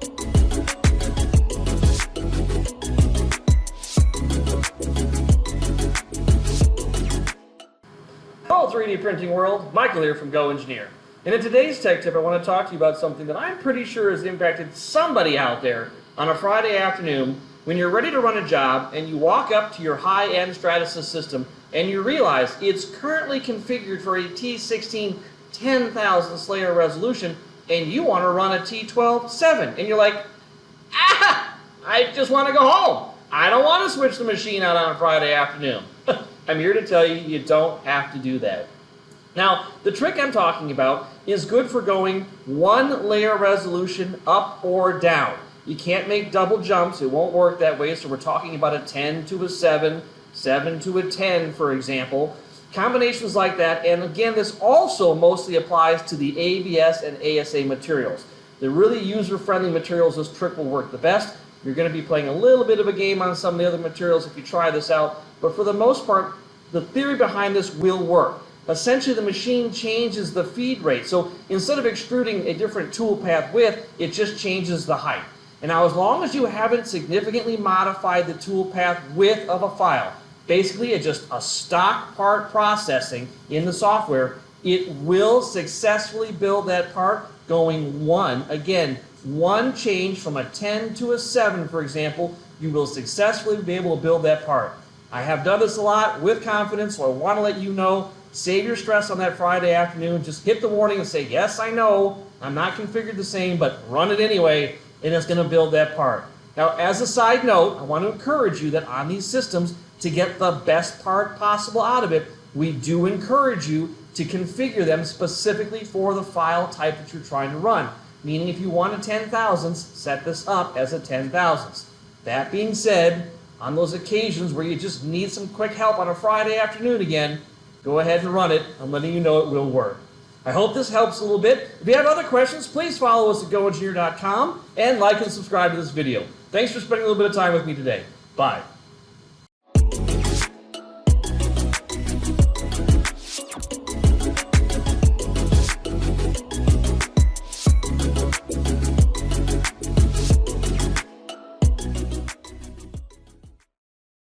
Hello 3D printing world, Michael here from Go Engineer. And in today's tech tip I want to talk to you about something that I'm pretty sure has impacted somebody out there on a Friday afternoon when you're ready to run a job and you walk up to your high-end Stratasys system and you realize it's currently configured for a T16 10,000 Slayer resolution and you want to run a T12 7 and you're like, I just want to go home. I don't want to switch the machine out on a Friday afternoon. I'm here to tell you, you don't have to do that. Now, the trick I'm talking about is good for going one layer resolution up or down. You can't make double jumps, it won't work that way, so we're talking about a 10 to a 7, 7 to a 10, for example. Combinations like that, and again, this also mostly applies to the ABS and ASA materials. The really user-friendly materials, this trick will work the best. You're going to be playing a little bit of a game on some of the other materials if you try this out, but for the most part, the theory behind this will work. Essentially, the machine changes the feed rate. So instead of extruding a different tool path width, it just changes the height. And now, as long as you haven't significantly modified the tool path width of a file, basically it's just a stock part processing in the software, it will successfully build that part going one change from a 10 to a 7, for example, you will successfully be able to build that part. I have done this a lot with confidence, so I want to let you know, save your stress on that Friday afternoon. Just hit the warning and say, yes, I know, I'm not configured the same, but run it anyway, and it's going to build that part. Now, as a side note, I want to encourage you that on these systems, to get the best part possible out of it, we do encourage you to configure them specifically for the file type that you're trying to run. Meaning if you want a 10,000s, set this up as a 10,000s. That being said, on those occasions where you just need some quick help on a Friday afternoon again, go ahead and run it. I'm letting you know it will work. I hope this helps a little bit. If you have other questions, please follow us at goengineer.com and like and subscribe to this video. Thanks for spending a little bit of time with me today. Bye.